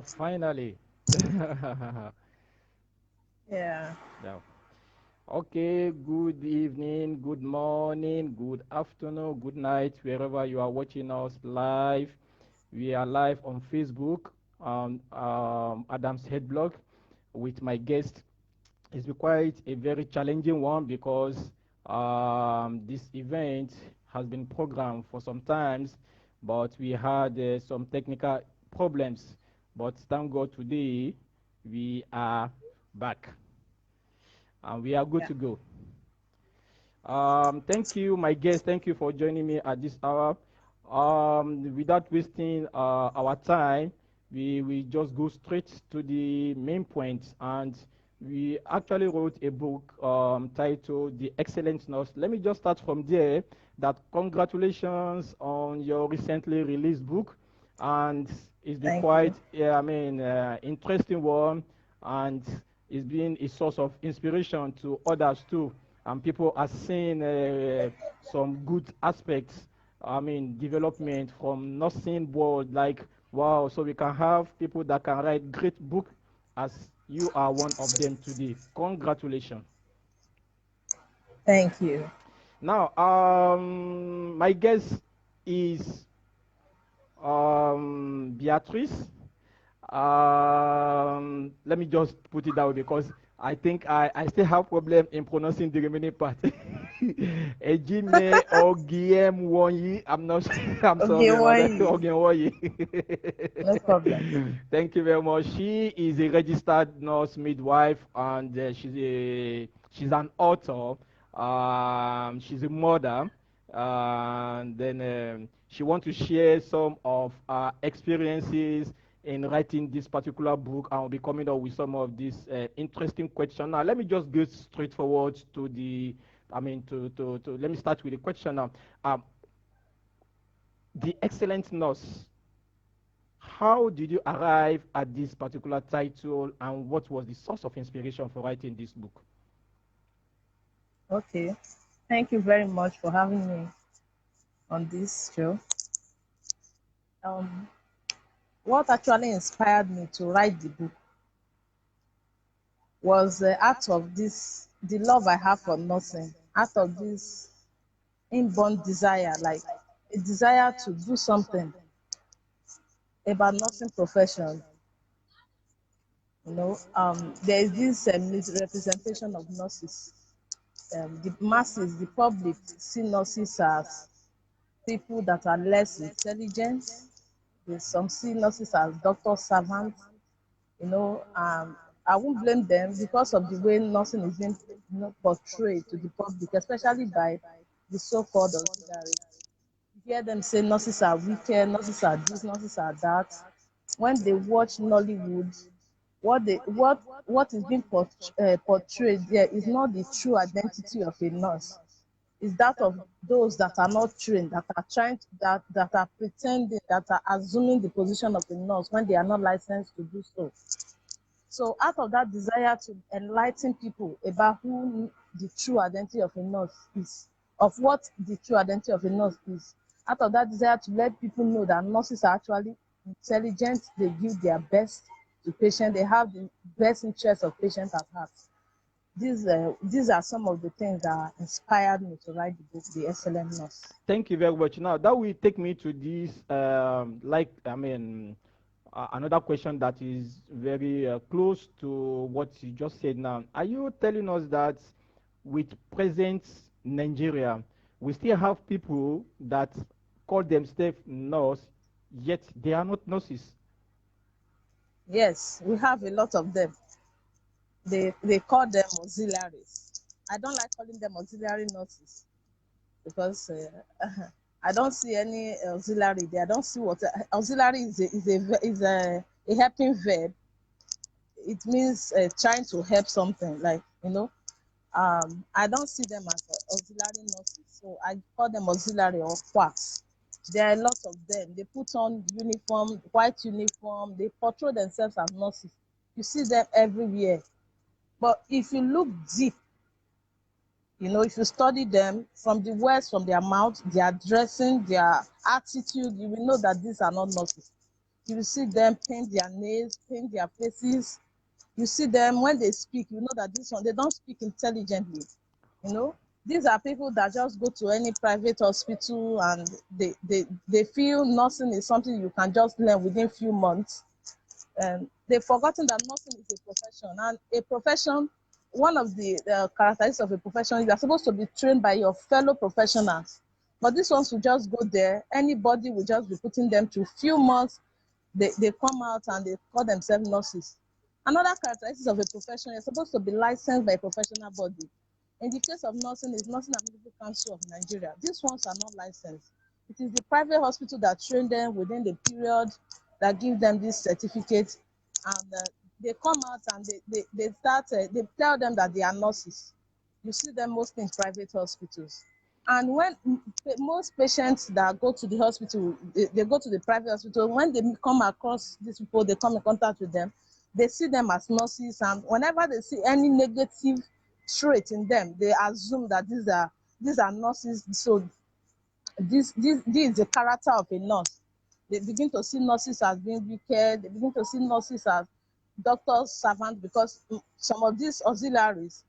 Finally. Yeah. Yeah. Okay, good evening, good morning, good afternoon, good night, wherever you are watching us live. We are live on Facebook on Adam's Head Blog with my guest. It's been quite a very challenging one because this event has been programmed for some times, but we had some technical problems. But thank God today we are back and we are good Yeah. to go. Thank you, my guest. Thank you for joining me at this hour. Without wasting our time, we just go straight to the main point. And we actually wrote a book titled The Excellent Nurse. Let me just start from there. That congratulations on your recently released book. And it's been Thank you. quite, yeah, I mean, interesting one. And it's been a source of inspiration to others too, and people are seeing some good aspects. I mean, development from nursing world. Like, wow, so we can have people that can write great book, as you are one of them today. Congratulations. Thank you. Now, my guess is Beatrice. Let me just put it that way because I think I still have problem in pronouncing the remaining part. Ejime Ogiemwonyi. I'm not I'm Okay, sorry about that. why? Ogiemwonyi. No problem. Thank you very much. She is a registered nurse midwife and she's an author. She's a mother. And then she wants to share some of her experiences in writing this particular book, and will be coming up with some of these interesting questions. Now, let me just go straight forward to the, I mean, let me start with the question now. Um, the excellent nurse, how did you arrive at this particular title, and what was the source of inspiration for writing this book? Okay. Thank you very much for having me on this show. Um, what actually inspired me to write the book was out of this the love I have for nursing, out of this inborn desire, like a desire to do something about nursing profession. There is this misrepresentation of nurses. The masses, the public, see nurses as people that are less intelligent. There's some see nurses as doctor servants. I won't blame them because of the way nursing is being portrayed to the public, especially by the so-called auxiliary. You hear them say nurses are wicked, nurses are this, nurses are that. When they watch Nollywood, what is being portrayed there is not the true identity of a nurse. It's that of those that are not trained, that are that are pretending, that are assuming the position of a nurse when they are not licensed to do so. So out of that desire to enlighten people about who the true identity of a nurse is, of what the true identity of a nurse is, out of that desire to let people know that nurses are actually intelligent, they give their best to patients, they have the best interests of patients at heart. These are some of the things that inspired me to write the book, The Excellent Nurse. Thank you very much. Now, that will take me to this, another question that is very close to what you just said now. Are you telling us that with present Nigeria, we still have people that call themselves nurse, yet they are not nurses? Yes, we have a lot of them. They call them auxiliaries. I don't like calling them auxiliary nurses because I don't see any auxiliary there. I don't see what auxiliary is a helping verb. It means trying to help something, like I don't see them as auxiliary nurses, so I call them auxiliary or quacks. There are a lot of them. They put on uniform, white uniform. They portray themselves as nurses. You see them everywhere. But if you look deep, if you study them from the words from their mouth, their dressing, their attitude, you will know that these are not nurses. You see them paint their nails, paint their faces. You see them when they speak, you know that this one, they don't speak intelligently. You know, these are people that just go to any private hospital and they feel nursing is something you can just learn within few months. They've forgotten that nursing is a profession, and a profession, one of the characteristics of a profession is you're supposed to be trained by your fellow professionals. But these ones will just go there, anybody will just be putting them through few months, they come out and they call themselves nurses. Another characteristic of a profession, you're supposed to be licensed by a professional body. In the case of nursing, is Nursing and Medical Council of Nigeria. These ones are not licensed. It is the private hospital that train them within the period that give them this certificate, and they come out and they start, they tell them that they are nurses. You see them mostly in private hospitals. And when most patients that go to the hospital, they go to the private hospital, when they come across these people, they come in contact with them, they see them as nurses, and whenever they see any negative trait in them, they assume that these are nurses. So this is the character of a nurse. They begin to see nurses as being wicked. They begin to see nurses as doctors' servants, because some of these auxiliaries,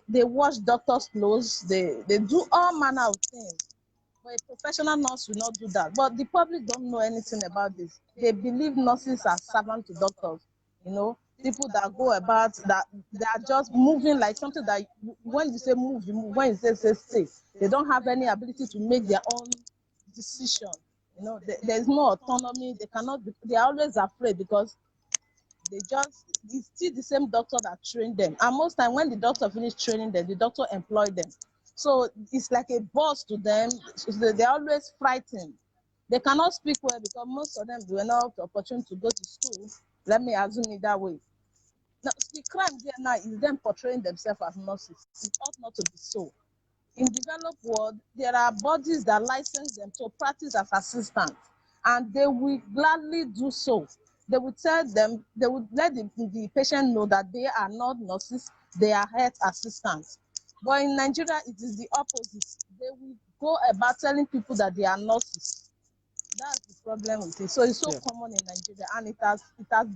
they wash doctors' clothes. They do all manner of things. But a professional nurse will not do that. But the public don't know anything about this. They believe nurses are servants to doctors. You know, people that go about that, they are just moving like something that when you say move, you move. When you say stay, they don't have any ability to make their own decision. You know, there's no autonomy. They cannot. They are always afraid because it's still the same doctor that trained them, and most time when the doctor finish training them, the doctor employ them. So it's like a boss to them. They're always frightened. They cannot speak well because most of them do not have the opportunity to go to school. Let me assume it that way. Now the crime there now is them portraying themselves as nurses. It ought not to be so. In developed world, there are bodies that license them to practice as assistants, and they will gladly do so. They will tell them, they will let the patient know that they are not nurses, they are health assistants. But in Nigeria, it is the opposite. They will go about telling people that they are nurses. That's the problem with it. So it's so Yeah. common in Nigeria, and it has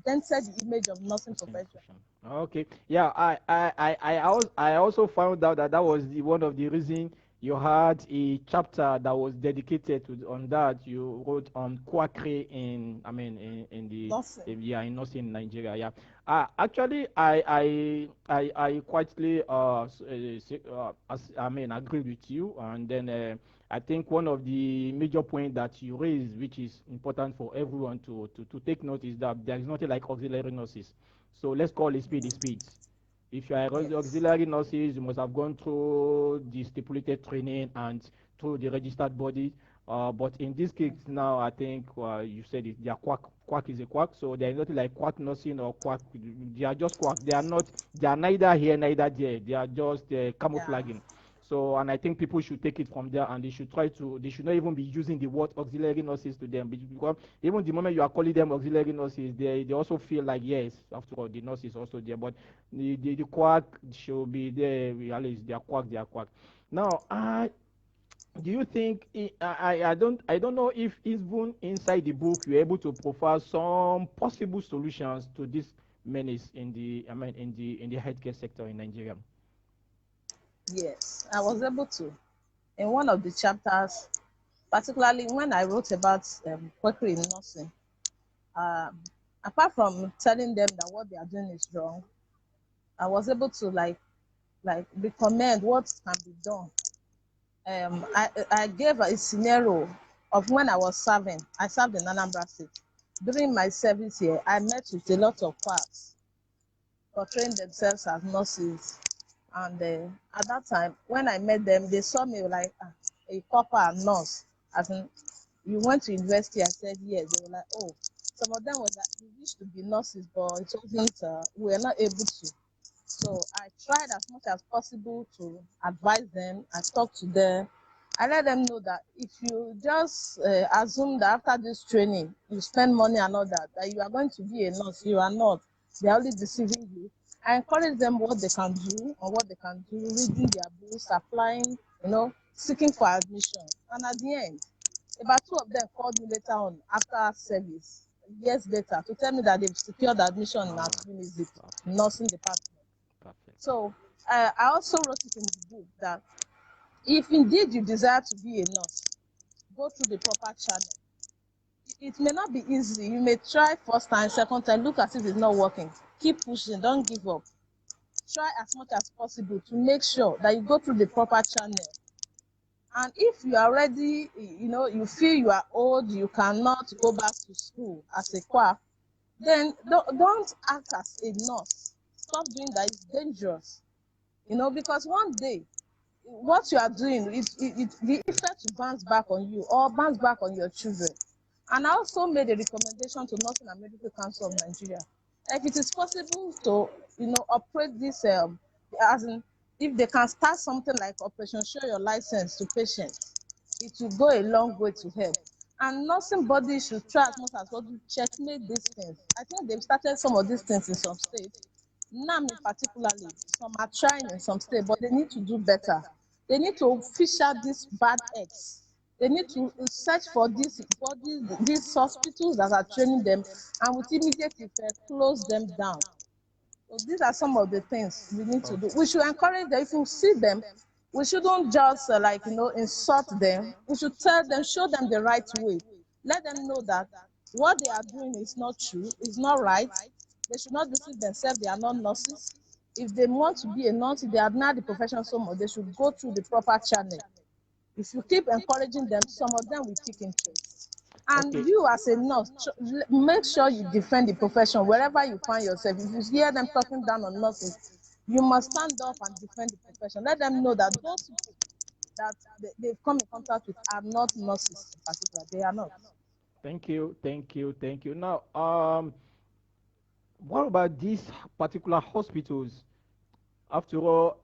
dented the image of nursing That's profession. interesting. Okay. Yeah, I also found out that that was one of the reason you had a chapter that was dedicated to on that. You wrote on quackery in, I mean, in the Nursing. yeah, in nursing in Nigeria. Yeah. Actually, I quietly I mean, agree with you. And then I think one of the major points that you raised, which is important for everyone to take note, is that there is nothing like auxiliary nurses. So let's call it speed is speed. If you are Yes. auxiliary nurses, you must have gone through the stipulated training and through the registered body. But in this case now, I think you said it, they are quack. Quack is a quack, so there is nothing like quack nursing or quack. They are just quack. They are not. They are neither here, neither there. They are just Yeah. camouflaging. So, and I think people should take it from there, and they should try to. They should not even be using the word auxiliary nurses to them, because even the moment you are calling them auxiliary nurses, they also feel like, yes, after all, the nurse is also there. But the quack should be there. At least they are quack. They are quack. Now, do you think I don't know if even inside the book you're able to provide some possible solutions to this menace in the, I mean, in the healthcare sector in Nigeria? Yes, I was able to. In one of the chapters, particularly when I wrote about quackery in nursing, um, apart from telling them that what they are doing is wrong, I was able to like recommend what can be done. I gave a scenario of when I was serving. I served in Anambra State. During my service here, I met with a lot of quacks portraying themselves as nurses. And at that time, when I met them, they saw me like a copper nurse. As in, you went to university? I said yes. They were like, oh, some of them were like, we wish to be nurses, but it wasn't. We were not able to. So I tried as much as possible to advise them. I talked to them. I let them know that if you just assume that after this training you spend money and all that, that you are going to be a nurse, you are not. They are only deceiving you. I encourage them what they can do or what they can do, reading their books, applying, seeking for admission. And at the end, about two of them called me later on after service. years later to tell me that they've secured admission in our Ah, university perfect, nursing department. perfect. So I also wrote it in the book that if indeed you desire to be a nurse, go through the proper channel. It may not be easy. You may try first time, second time, look as if it's not working. Keep pushing, don't give up. Try as much as possible to make sure that you go through the proper channel. And if you are ready, you feel you are old, you cannot go back to school as a quack, then don't act as a nurse. Stop doing that. It's dangerous. Because one day, what you are doing, the effect will bounce back on you or bounce back on your children. And I also made a recommendation to Nursing and Medical Council of Nigeria. If it is possible to, operate this, as in, if they can start something like Operation Show Your License to patients, it will go a long way to help. And nursing bodies should try as much as possible to checkmate these things. I think they've started some of these things in some states. NAM particularly, some are trying in some states, but they need to do better. They need to fish out these bad eggs. They need to search for these bodies, these hospitals that are training them, and with immediate effect, close them down. So these are some of the things we need to do. We should encourage them. If you see them, we shouldn't just insult them. We should tell them, show them the right way. Let them know that what they are doing is not true, is not right. They should not deceive themselves. They are not nurses. If they want to be a nurse, if they admire the profession so much, they should go through the proper channel. If you keep encouraging them, some of them will take interest. And Okay. you as a nurse, make sure you defend the profession wherever you find yourself. If you hear them talking down on nurses, you must stand up and defend the profession. Let them know that those people that they've come in contact with are not nurses in particular. They are not. Thank you, thank you, thank you. Now, what about these particular hospitals? After all,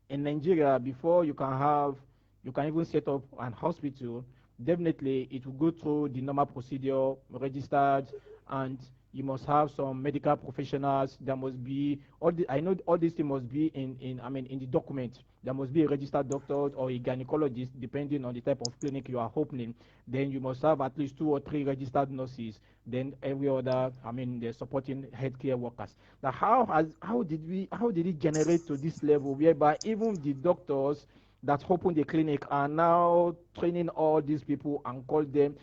in Nigeria, before you can even set up an hospital, definitely it will go through the normal procedure, registered, and you must have some medical professionals. There must be I know all these things must be in the document. There must be a registered doctor or a gynecologist, depending on the type of clinic you are opening. Then you must have at least two or three registered nurses. Then every other, the supporting healthcare workers. Now, how did it generate to this level whereby even the doctors that open the clinic are now training all these people and call them?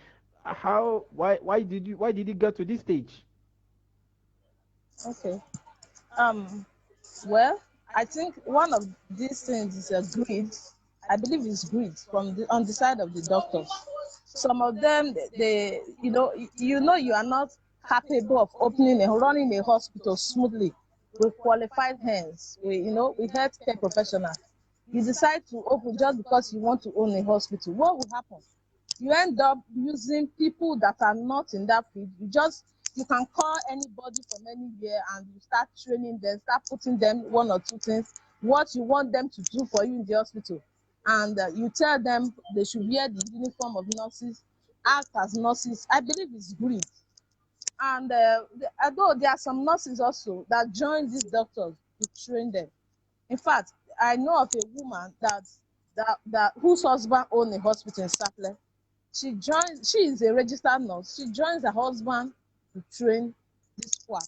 How why did it get to this stage? Okay. Um, well, I think one of these things is a greed. I believe it's greed from on the side of the doctors. Some of them, you are not capable of opening and running a hospital smoothly with qualified hands, with healthcare professionals. You decide to open just because you want to own a hospital. What will happen? You end up using people that are not in that field. You can call anybody from anywhere and you start training them, start putting them one or two things, what you want them to do for you in the hospital. And you tell them they should wear the uniform of nurses, act as nurses. I believe it's greed. And although there are some nurses also that join these doctors to train them. In fact, I know of a woman that whose husband owned a hospital in Saple. She is a registered nurse. She joins her husband to train this quack.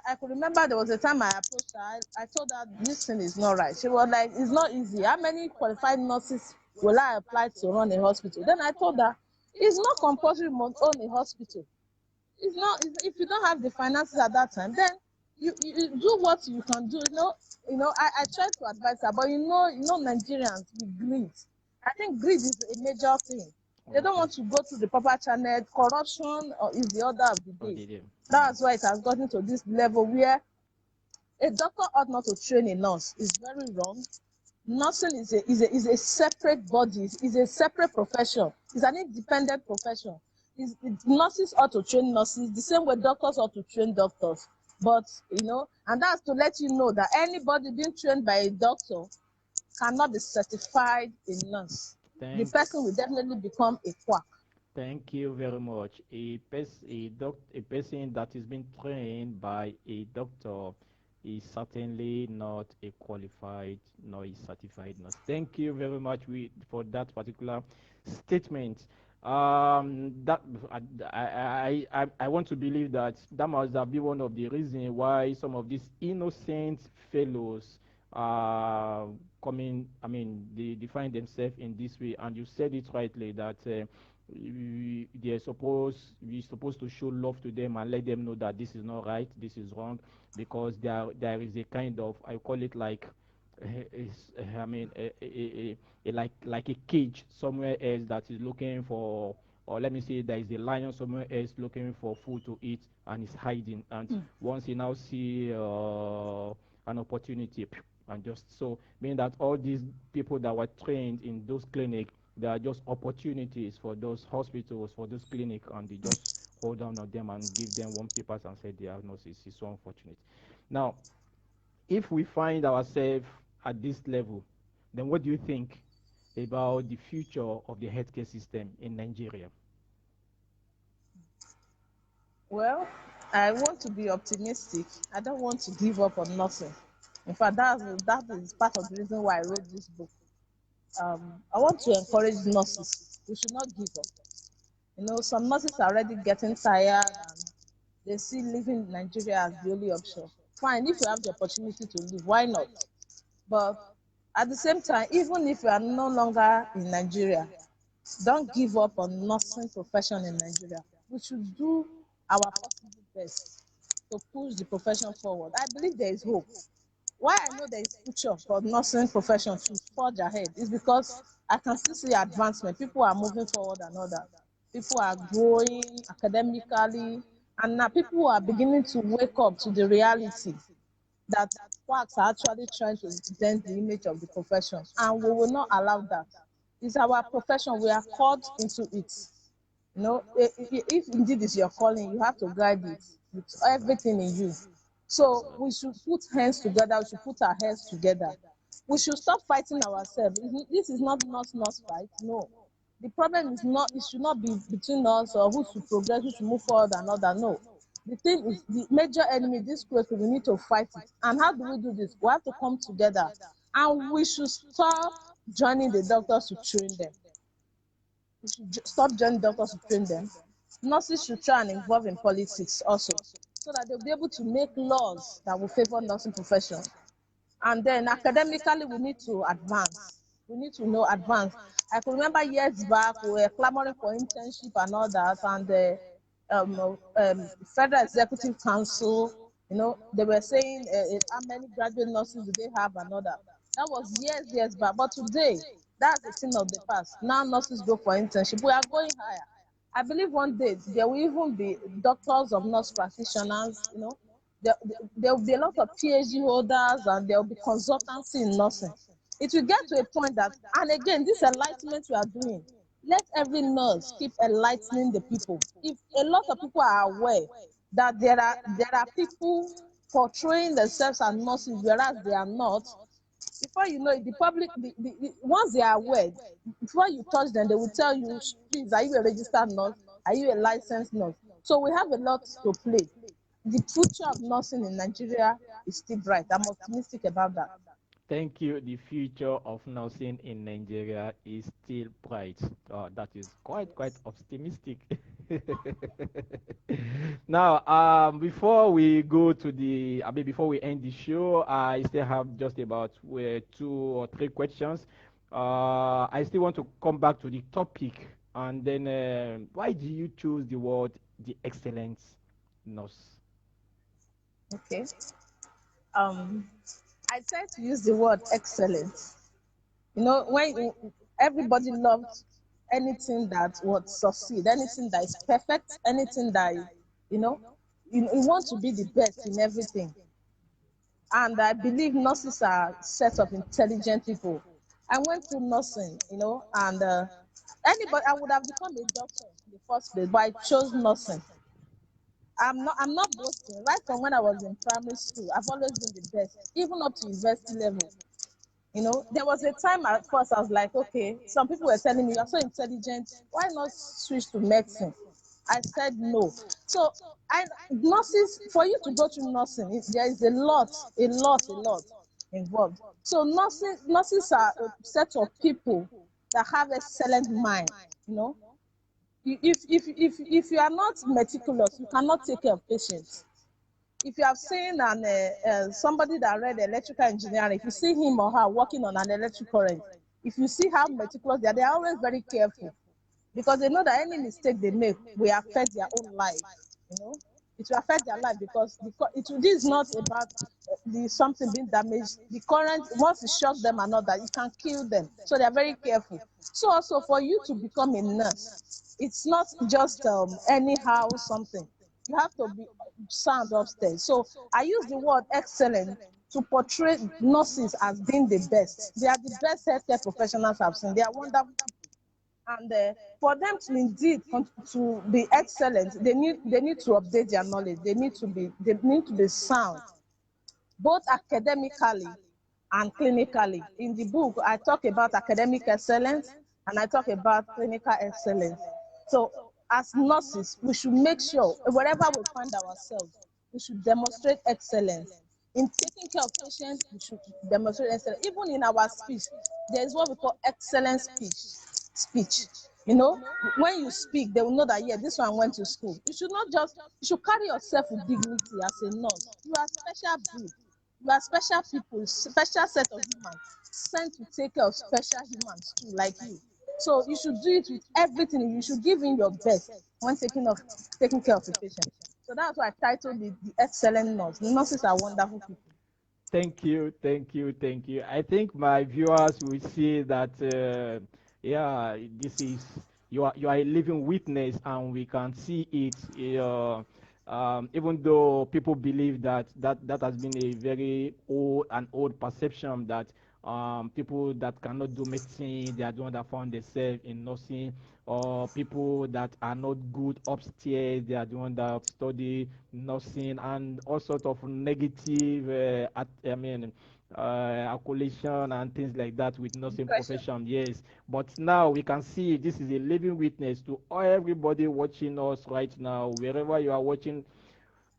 I could remember there was a time I approached her. I told her this thing is not right. She was like, it's not easy. How many qualified nurses will I apply to run a hospital? Then I told her, it's not compulsory you must own a hospital. If you don't have the finances at that time, then you do what you can do. I try to advise her, but Nigerians, we greed. I think greed is a major thing. They don't Okay. want to go through the proper channel. Corruption is the order of the Oh, day. they did. That's why it has gotten to this level where a doctor ought not to train a nurse. It's very wrong. Nursing is a separate body, is a separate profession. It's an independent profession. Nurses ought to train nurses the same way doctors ought to train doctors. But and that's to let you know that anybody being trained by a doctor cannot be certified a nurse. The Thank person will definitely become a quack. Thank you very much. A person that is being trained by a doctor is certainly not a qualified nor a certified nurse. Thank you very much for that particular statement. That I want to believe that that must have been one of the reasons why some of these innocent fellows are coming. I mean, they find themselves in this way. And you said it rightly that we're supposed to show love to them and let them know that this is not right, this is wrong, because there is a kind of, I call it like I mean, like a cage somewhere else that is looking for, or let me say, there is a lion somewhere else looking for food to eat and is hiding. And once he now see an opportunity, and just so, meaning that all these people that were trained in those clinics, they are just opportunities for those hospitals, for those clinics, and they just hold down on them and give them one papers and say diagnosis. Is so unfortunate. Now, if we find ourselves at this level, then what do you think about the future of the healthcare system in Nigeria? Well, I want to be optimistic. I don't want to give up on nothing. In fact, that is part of the reason why I wrote this book. I want to encourage nurses. We should not give up. Some nurses are already getting tired and they see leaving Nigeria as the only option. Fine, if you have the opportunity to leave, why not? But at the same time, even if you are no longer in Nigeria, don't give up on nursing profession in Nigeria. We should do our possible best to push the profession forward. I believe there is hope. Why I know there is future for nursing profession to forge ahead is because I can still see advancement. People are moving forward and all that. People are growing academically, and now people are beginning to wake up to the reality that quacks are actually trying to dent the image of the profession, and we will not allow that. It's our profession. We are called into it. If indeed is your calling, you have to guide it with everything in you. So we should put hands together. We should put our heads together. We should stop fighting ourselves. This is not nurse fight. No, the problem is not. It should not be between us or who should progress, who should move forward, and other. No, the thing is the major enemy. This quackery, we need to fight it. And how do we do this? We have to come together, and we should stop joining the doctors to train them. We should stop joining doctors to train them. Nurses should try and involve in politics also, so that they'll be able to make laws that will favor nursing profession. And then academically, we need to advance. We need to know advance. I can remember years back, we were clamoring for internship and all that, and the Federal Executive Council, they were saying how many graduate nurses do they have and all that. That was years back. But today, that's the thing of the past. Now nurses go for internship. We are going higher. I believe one day there will even be doctors of nurse practitioners, there will be a lot of PhD holders, and there will be consultancy in nursing. It will get to a point that, and again, this enlightenment we are doing, let every nurse keep enlightening the people. If a lot of people are aware that there are people portraying themselves as nurses whereas they are not, before you know it, the public, once they are aware, before you touch them, they will tell you, please, are you a registered nurse? Are you a licensed nurse? So we have a lot to play. The future of nursing in Nigeria is still bright. I'm optimistic about that. Thank you. The future of nursing in Nigeria is still bright. That is quite optimistic. Now, before we go to the, I mean, before we end the show, I still have just about 2 or 3 questions. I still want to come back to the topic, and then why do you choose the word the excellence nurse? Okay. Um, I try to use the word excellence. When everybody loves anything that would succeed, anything that is perfect, anything that you know, you want to be the best in everything. And I believe nurses are set of intelligent people. I went through nursing, and anybody, I would have become a doctor in the first place, but I chose nursing. I'm not boasting. Right from when I was in primary school, I've always been the best, even up to university level. There was a time at first I was like, okay, some people were telling me, you're so intelligent, why not switch to medicine? I said no. So nurses, for you to go through nursing, there is a lot involved. So nurses are a set of people that have excellent mind, you know. If you are not meticulous, you cannot take care of patients. If you have seen somebody that read electrical engineering, if you see him or her working on an electric current, if you see how meticulous they are always very careful, because they know that any mistake they make will affect their own life. It will affect their life, because this is not about the something being damaged. The current, once it shocks them and all that, it can kill them. So they are very careful. So also for you to become a nurse, it's not just anyhow something. You have to be sound upstairs. So I use the word excellent to portray nurses as being the best. They are the best healthcare professionals I've seen. They are wonderful people. And for them to indeed to be excellent, they need to update their knowledge. They need to be sound, both academically and clinically. In the book, I talk about academic excellence and I talk about clinical excellence. So as nurses, we should make sure wherever we find ourselves, we should demonstrate excellence. In taking care of patients, we should demonstrate excellence. Even in our speech, there is what we call excellent speech. When you speak, they will know that, yeah, this one went to school. You should carry yourself with dignity as a nurse. You are special breed. You are special people, special set of humans sent to take care of special humans too, like you. So you should do it with everything. You should give in your best when taking care of a patient. So that's why I titled it The Excellent Nurse. The nurses are wonderful people. Thank you, thank you, thank you. I think my viewers will see that, yeah, this is you are a living witness, and we can see it. Even though people believe that has been a very old perception that people that cannot do medicine, they are the one that found themselves in nursing, or people that are not good upstairs, they are the one that study nursing, and all sorts of negative, accolation and things like that with nursing Impression. profession. Yes, but now we can see this is a living witness to everybody watching us right now, wherever you are watching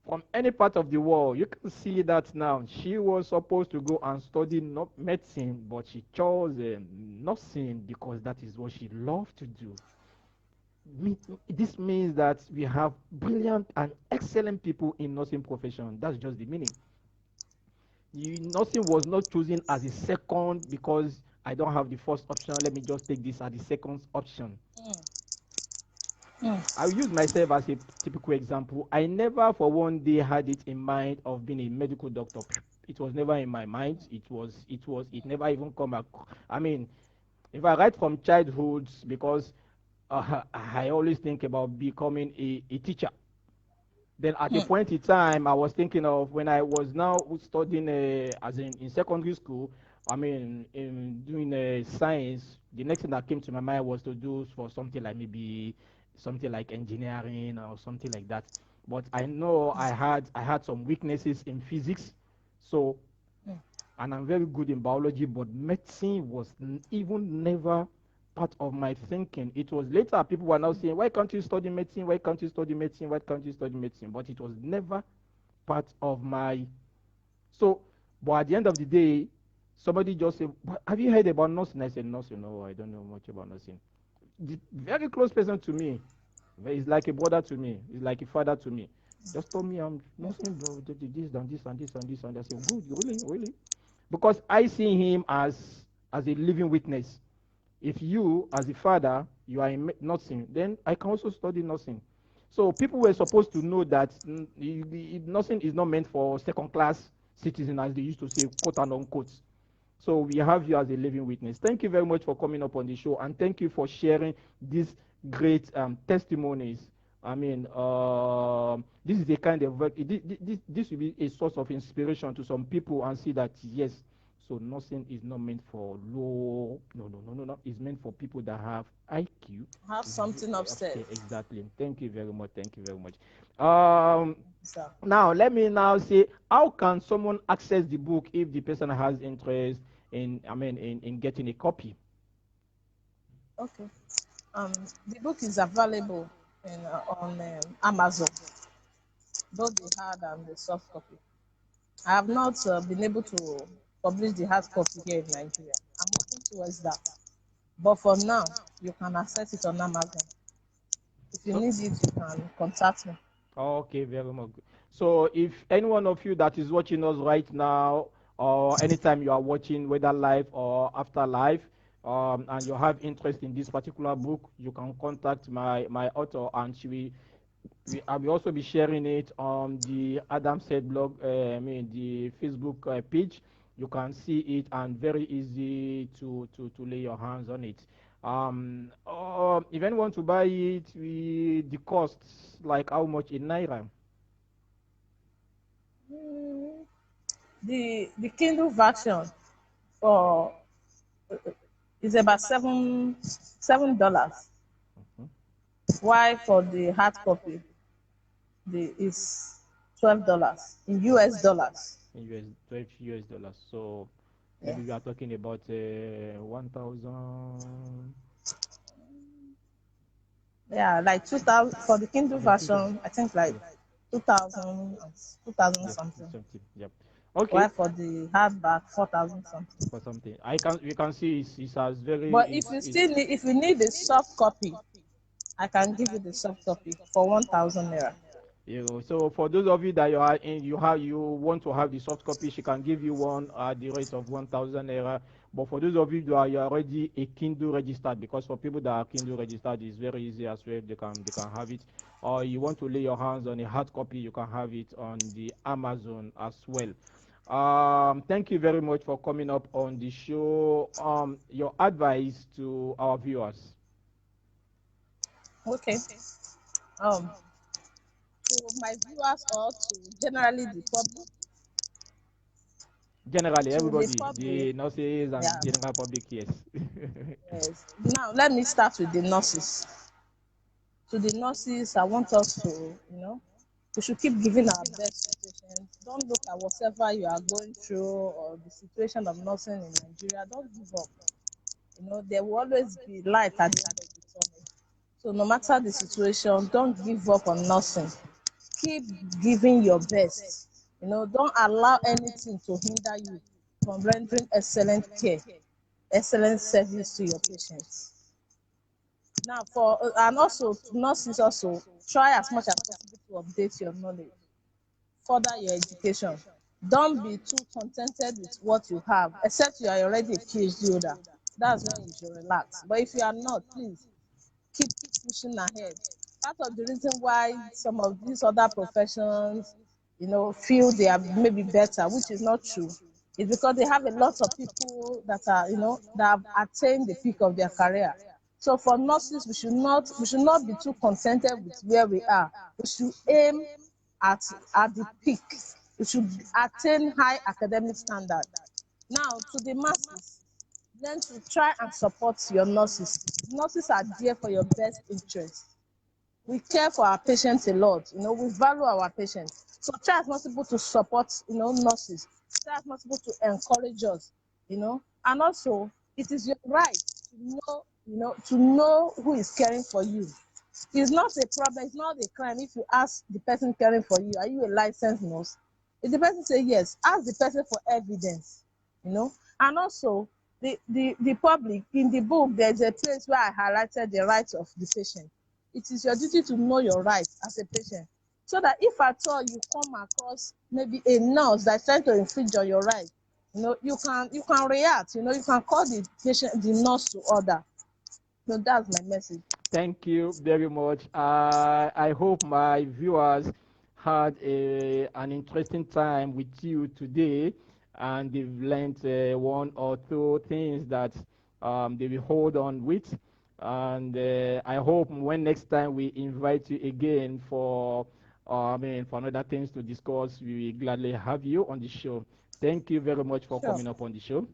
from any part of the world. You can see that now. She was supposed to go and study not medicine, but she chose nursing because that is what she loved to do. This means that we have brilliant and excellent people in nursing profession. That's just the meaning. Nursing was not chosen as a second because I don't have the first option. Let me just take this as the second option. I will use myself as a typical example. I never for one day had it in mind of being a medical doctor. It was never in my mind. It never even come back. I mean, if I write from childhood, because I always think about becoming a teacher. Then at a point in time, I was thinking of when I was now studying, as in secondary school. I mean, in doing science. The next thing that came to my mind was to do for something like maybe something like engineering or something like that. But I know I had some weaknesses in physics, so, and I'm very good in biology, but medicine was even never part of my thinking. It was later people were now saying, why can't you study medicine? Why can't you study medicine? Why can't you study medicine? But it was never part of my. So, but at the end of the day, somebody just said, have you heard about nursing? I said, nursing, no, I don't know much about nursing. The very close person to me, he's like a brother to me, he's like a father to me. Just told me, I'm nursing, bro, this and this and this and this. And I said, good, really, really? Because I see him as a living witness. If you, as a father, you are in nursing, then I can also study nursing. So people were supposed to know that nursing is not meant for second-class citizens, as they used to say, quote and unquote. So we have you as a living witness. Thank you very much for coming up on the show, and thank you for sharing these great testimonies. I mean, this is a kind of this will be a source of inspiration to some people, and see that yes, so nursing is not meant for low. No, no, no, no, no. It's meant for people that have IQ. Have something upstairs. Exactly. Thank you very much. Thank you very much. So, Now let me now say, how can someone access the book if the person has interest in getting a copy? okay. The book is available on Amazon, both the hard and the soft copy. I have not been able to publish the hard copy here in Nigeria. I'm working towards that. But for now, you can access it on Amazon. If you So, need it, you can contact me. okay, very much. So, if any one of you that is watching us right now, or anytime you are watching, whether live or after live, and you have interest in this particular book, you can contact my author, and I will also be sharing it on the Adam Said blog, the Facebook page. You can see it, and very easy to lay your hands on it. If anyone want to buy it, the costs, like how much in naira? Mm, the Kindle version for is about $7. Mhm. Why for the hard copy the is $12 in US dollars. In US, 12 US dollars. So Yeah. maybe we are talking about 1,000, Yeah, like 2000 for the Kindle okay, 2,000. version, I think like Yeah, 2000 2000 yeah, something. something. Yep. Okay. While for the hardback 4000 something. For something. We can see it has very But if you need the soft copy, I can give you the soft copy for 1000 naira. you know, so for those of you that you are in, you want to have the soft copy, she can give you one at the rate of 1,000 naira. But for those of you that are you are already a Kindle registered, because for people that are Kindle registered, it's very easy as well. They can have it. Or you want to lay your hands on a hard copy, you can have it on the Amazon as well. Thank you very much for coming up on the show. Your advice to our viewers. Okay. Um, to my viewers or to generally the public, Generally, to the everybody, public, the nurses and yeah, general public, yes. yes. Now let me start with the nurses. To the nurses, I want us to, we should keep giving our best to patients. Don't look at whatever you are going through or the situation of nursing in Nigeria. Don't give up. There will always be light at the end of the tunnel. So no matter the situation, don't give up on nursing. Keep giving your best. Don't allow anything to hinder you from rendering excellent care, excellent service to your patients. Now, and also nurses also try as much as possible to update your knowledge, further your education. Don't be too contented with what you have, except you are already a PhD holder. That's when you should relax. But if you are not, please keep pushing ahead. Part of the reason why some of these other professions, feel they are maybe better, which is not true, is because they have a lot of people that are, that have attained the peak of their career. So for nurses, we should not be too contented with where we are. We should aim at at the peak. We should attain high academic standard. Now, to the masses, learn to try and support your nurses. Nurses are there for your best interest. We care for our patients a lot. We value our patients. So try as possible to support, nurses. Try as possible to encourage us, And also, it is your right to know who is caring for you. It's not a problem, it's not a crime if you ask the person caring for you, are you a licensed nurse? If the person say yes, ask the person for evidence, And also, the public, in the book, there's a place where I highlighted the rights of the patient. It is your duty to know your rights as a patient, so that if at all you come across maybe a nurse that's trying to infringe on your right, you can react, you can call the nurse to order. So that's my message. Thank you very much. I hope my viewers had an interesting time with you today, and they've learned one or two things that they will hold on with. And I hope when next time we invite you again for another things to discuss, we will gladly have you on the show. Thank you very much for Sure. coming up on the show.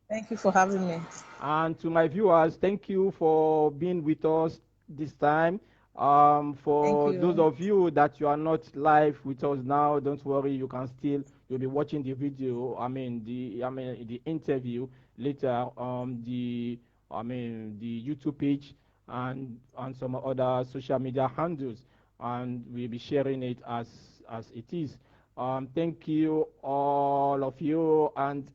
Thank you for having me. And to my viewers, thank you for being with us this time. Thank For those you. of you that you are not live with us now, don't worry, you'll be watching the video. The interview later on the YouTube page and some other social media handles, and we'll be sharing it as it is. Thank you, all of you. And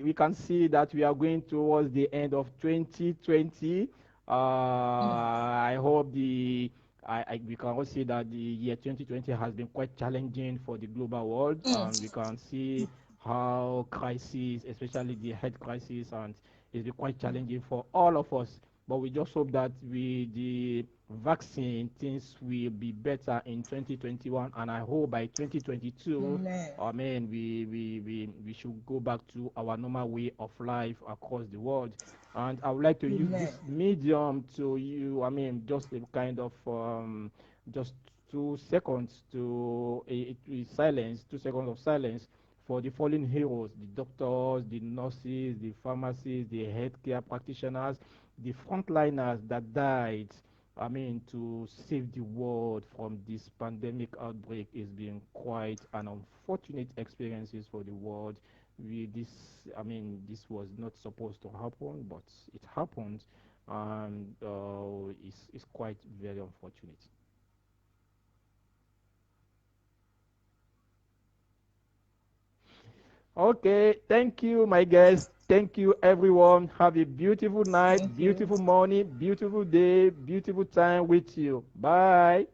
we can see that we are going towards the end of 2020. Mm. I hope we can all see that the year 2020 has been quite challenging for the global world, and we can see how crisis, especially the health crisis, and it's been quite challenging for all of us. But we just hope that with the vaccine, things will be better in 2021, and I hope by 2022, Amen. I mean, we should go back to our normal way of life across the world. And I would like to use Amen. this medium to you, I mean, just a kind of just 2 seconds to a silence, 2 seconds of silence for the fallen heroes, the doctors, the nurses, the pharmacists, the healthcare practitioners, the frontliners that died. I mean, to save the world from this pandemic outbreak is being quite an unfortunate experiences for the world. This, I mean, this was not supposed to happen, but it happened, and it's quite very unfortunate. Okay, thank you, my guests. Thank you, everyone. Have a beautiful night, Thank you. beautiful morning, beautiful day, beautiful time with you. Bye.